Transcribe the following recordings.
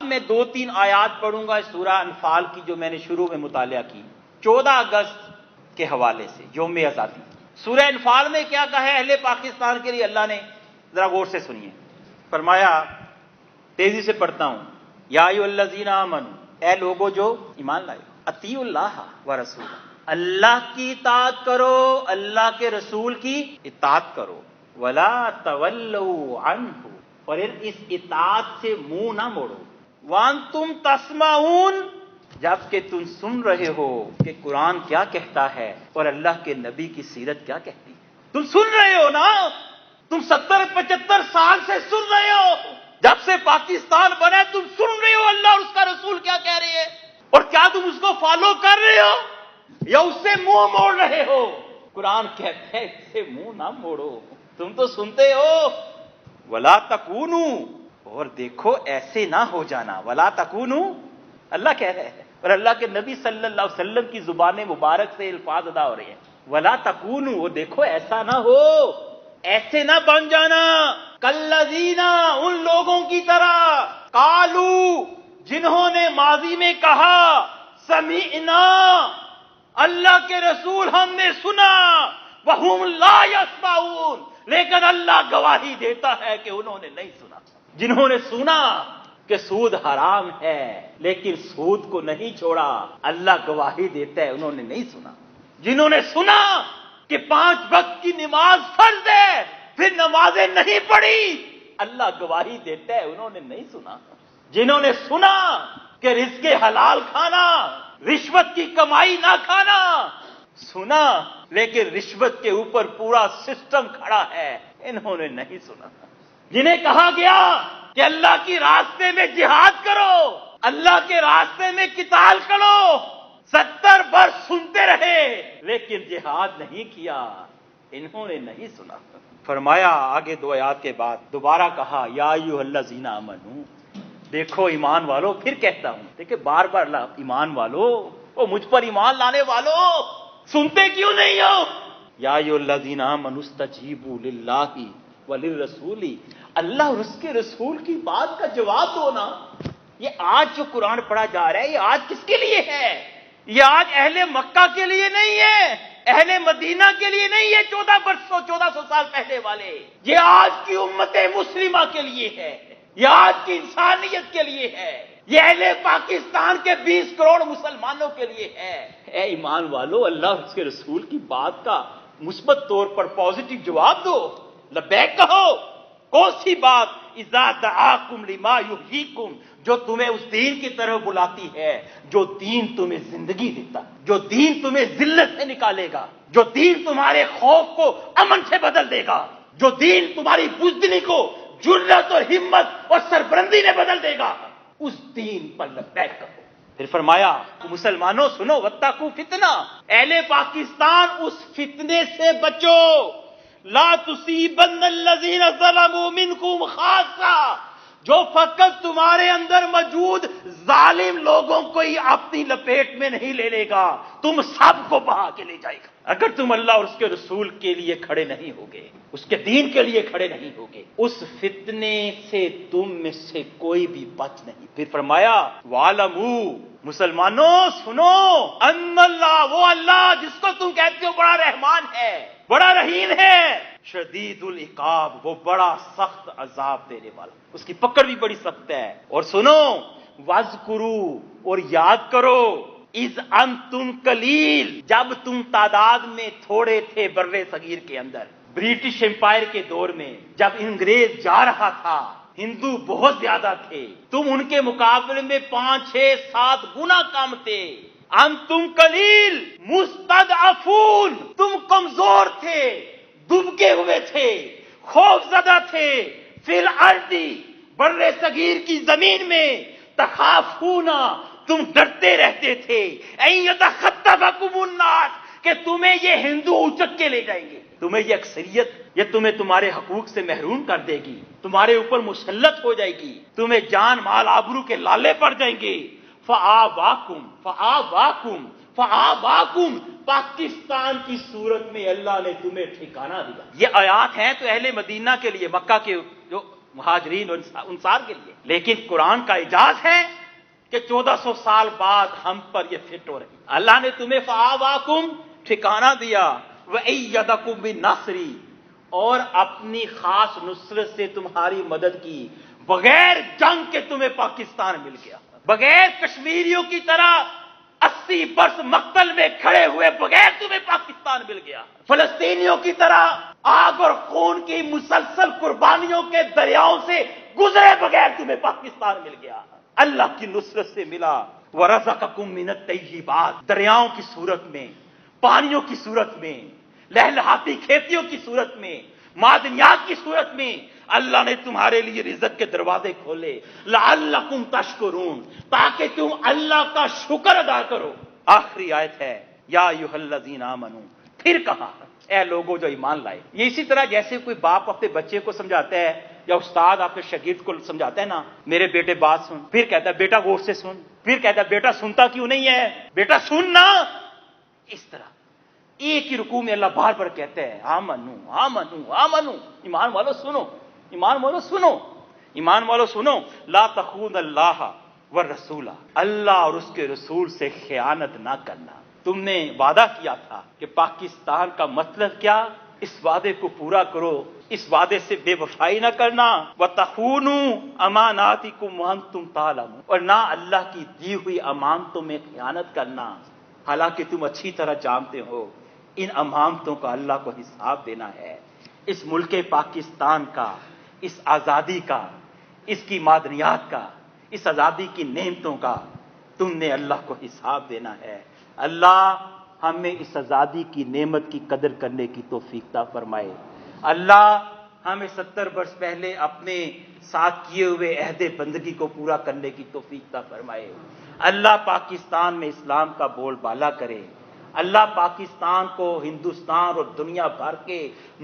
میں 2-3 آیات پڑھوں گا سورہ انفال کی جو میں نے شروع میں مطالعہ کی 14 اگست کے حوالے سے، یوم آزادی۔ سورہ انفال میں کیا کہا ہے اہل پاکستان کے لیے اللہ نے، ذرا غور سے سنیے۔ فرمایا، تیزی سے پڑھتا ہوں، یا ایھا الذین آمنوا، اے لوگو جو ایمان لائے، اطیعوا اللہ ورسولہ، اللہ کی اطاعت کرو، اللہ کے رسول کی اطاعت کرو، ولا تولوا عنہ، اور اس اطاعت سے منہ نہ موڑو، وانتم تسمعون، جبکہ تم سن رہے ہو کہ قرآن کیا کہتا ہے اور اللہ کے نبی کی سیرت کیا کہتی ہے۔ تم سن رہے ہو نا، تم 70-75 سال سے سن رہے ہو، جب سے پاکستان بنا ہے تم سن رہے ہو اللہ اور اس کا رسول کیا کہہ رہے ہیں، اور کیا تم اس کو فالو کر رہے ہو یا اس سے منہ موڑ رہے ہو؟ قرآن کہتا ہے اس سے منہ نہ موڑو، تم تو سنتے ہو۔ ولا تکونوا، اور دیکھو ایسے نہ ہو جانا، ولا تکونوا اللہ کہہ رہے ہیں، اور اللہ کے نبی صلی اللہ علیہ وسلم کی زبان مبارک سے الفاظ ادا ہو رہے ہیں، ولا تکونوا، وہ دیکھو ایسا نہ ہو، ایسے نہ بن جانا، کالذین، ان لوگوں کی طرح، قالو، جنہوں نے ماضی میں کہا، سمعنا، اللہ کے رسول ہم نے سنا، وہم لا یسمعون، لیکن اللہ گواہی دیتا ہے کہ انہوں نے نہیں سنا۔ جنہوں نے سنا کہ سود حرام ہے لیکن سود کو نہیں چھوڑا، اللہ گواہی دیتا ہے انہوں نے نہیں سنا۔ جنہوں نے سنا کہ 5 وقت کی نماز فرض ہے پھر نمازیں نہیں پڑھی، اللہ گواہی دیتا ہے انہوں نے نہیں سنا۔ جنہوں نے سنا کہ رزق حلال کھانا، رشوت کی کمائی نہ کھانا، سنا لیکن رشوت کے اوپر پورا سسٹم کھڑا ہے، انہوں نے نہیں سنا۔ جنہیں کہا گیا کہ اللہ کی راستے میں جہاد کرو، اللہ کے راستے میں قتال کرو، 70 برس سنتے رہے لیکن جہاد نہیں کیا، انہوں نے نہیں سنا۔ فرمایا آگے 2 آیات کے بعد دوبارہ کہا، یا ایھا الذین آمنوا، دیکھو ایمان والو، پھر کہتا ہوں، دیکھیں بار بار اللہ، ایمان والو، او مجھ پر ایمان لانے والو، سنتے کیوں نہیں ہو؟ یا ایھا الذین آمنوا استجیبوا للہ وللرسول، اللہ اور اس کے رسول کی بات کا جواب دو نا۔ یہ آج جو قرآن پڑھا جا رہا ہے یہ آج کس کے لیے ہے؟ یہ آج اہل مکہ کے لیے نہیں ہے، اہل مدینہ کے لیے نہیں ہے، 1400 سال پہلے والے، یہ آج کی امت مسلمہ کے لیے ہے، یہ آج کی انسانیت کے لیے ہے، یہ اہل پاکستان کے 20 کروڑ مسلمانوں کے لیے ہے۔ اے ایمان والو، اللہ اور اس کے رسول کی بات کا مثبت طور پر پازیٹو جواب دو، لبیک کہو۔ کون سی بات؟ اذا دعاکم لما یحییکم، جو تمہیں اس دین کی طرف بلاتی ہے، جو دین تمہیں زندگی دیتا، جو دین تمہیں ذلت سے نکالے گا، جو دین تمہارے خوف کو امن سے بدل دے گا، جو دین تمہاری بزدلی کو جرأت اور ہمت اور سربلندی میں بدل دے گا، اس دین پر لبیک کہو۔ پھر فرمایا، مسلمانوں سنو، واتقوا فتنہ، اہل پاکستان اس فتنے سے بچو، لا تصیبن الذین ظلموا منکم خاصہ، جو فقط تمہارے اندر موجود ظالم لوگوں کو ہی اپنی لپیٹ میں نہیں لے لے گا، تم سب کو بہا کے لے جائے گا۔ اگر تم اللہ اور اس کے رسول کے لیے کھڑے نہیں ہوگے، اس کے دین کے لیے کھڑے نہیں ہوگے، اس فتنے سے تم میں سے کوئی بھی بچ نہیں۔ پھر فرمایا، وَاعْلَمُوا، مسلمانوں سنو، ان اللہ، وہ اللہ جس کو تم کہتے ہو بڑا رحمان ہے، بڑا رحیم ہے، شدید العقاب، وہ بڑا سخت عذاب دینے والا، اس کی پکڑ بھی بڑی سخت ہے۔ اور سنو، وَاذْكُرُوا، اور یاد کرو، اذ انتم قلیل، جب تم تعداد میں تھوڑے تھے برِ صغیر کے اندر، برٹش امپائر کے دور میں جب انگریز جا رہا تھا، ہندو بہت زیادہ تھے، تم ان کے مقابلے میں 5، 6، 7 گنا کم تھے۔ انتم قلیل مستضعفون، تم کمزور تھے، دبکے ہوئے تھے، خوف زدہ تھے، فی الارض، برِ صغیر کی زمین میں، تخافون، تم ڈرتے رہتے تھے، ان یتخطفکم الناس، کہ تمہیں یہ ہندو اچک کے لے جائیں گے، تمہیں یہ اکثریت یہ تمہیں تمہارے حقوق سے محروم کر دے گی، تمہارے اوپر مسلط ہو جائے گی، تمہیں جان مال آبرو کے لالے پڑ جائیں گے۔ فآواکم، پاکستان کی صورت میں اللہ نے تمہیں ٹھکانہ دیا۔ یہ آیات ہیں تو اہل مدینہ کے لیے، مکہ کے جو مہاجرین اور انصار کے لیے. لیکن قرآن کا اعجاز ہے کہ 1400 سال بعد ہم پر یہ فٹ ہو رہی. اللہ نے تمہیں فآواکم ٹھکانہ دیا، وَأَيَّدَكُم بِالنَّصْرِ اور اپنی خاص نصرت سے تمہاری مدد کی. بغیر جنگ کے تمہیں پاکستان مل گیا، بغیر کشمیریوں کی طرح 80 برس مقتل میں کھڑے ہوئے بغیر تمہیں پاکستان مل گیا، فلسطینیوں کی طرح آگ اور خون کی مسلسل قربانیوں کے دریاؤں سے گزرے بغیر تمہیں پاکستان مل گیا. اللہ کی نصرت سے ملا. وَرَزَقَكُم مِّنَ الطَّيِّبَاتِ دریاؤں کی صورت میں، پانیوں کی صورت میں، لہلہاتی کھیتیوں کی صورت میں، معدنیات کی صورت میں اللہ نے تمہارے لیے رزق کے دروازے کھولے. لعلکم تشکرون تاکہ تم اللہ کا شکر ادا کرو. آخری آیت ہے یا ایھا الذین آمنو، پھر کہا اے لوگوں جو ایمان لائے. یہ اسی طرح جیسے کوئی باپ اپنے بچے کو سمجھاتا ہے یا استاد اپنے شاگرد کو سمجھاتا ہے نا، میرے بیٹے بات سن، پھر کہتا ہے بیٹا غور سے سن، پھر کہتا ہے بیٹا سنتا کیوں نہیں ہے، بیٹا سننا. اس طرح ایک ہی رکوع میں اللہ بار بار کہتا ہے آمنو آمنو آمنو، ایمان والو سنو، ایمان والو سنو، ایمان والو سنو. لا تخون اللہ والرسول، اللہ اور اس کے رسول سے خیانت نہ کرنا. تم نے وعدہ کیا تھا کہ پاکستان کا مطلب کیا، اس وعدے کو پورا کرو، اس وعدے سے بے وفائی نہ کرنا. وَتَخُونُوا أَمَانَاتِكُمْ وَأَنْتُمْ تَعْلَمُونَ اور نہ اللہ کی دی ہوئی امانتوں میں خیانت کرنا، حالانکہ تم اچھی طرح جانتے ہو ان امانتوں کا اللہ کو حساب دینا ہے. اس ملک پاکستان کا، اس آزادی کا، اس کی معدنیات کا، اس آزادی کی نعمتوں کا تم نے اللہ کو حساب دینا ہے. اللہ ہمیں اس آزادی کی نعمت کی قدر کرنے کی توفیق عطا فرمائے. اللہ ہمیں 70 برس پہلے اپنے ساتھ کیے ہوئے عہد بندگی کو پورا کرنے کی توفیق عطا فرمائے. اللہ پاکستان میں اسلام کا بول بالا کرے. اللہ پاکستان کو ہندوستان اور دنیا بھر کے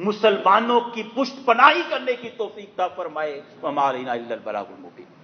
مسلمانوں کی پشت پناہی کرنے کی توفیق عطا فرمائے. وما علینا الا البلاغ المبین.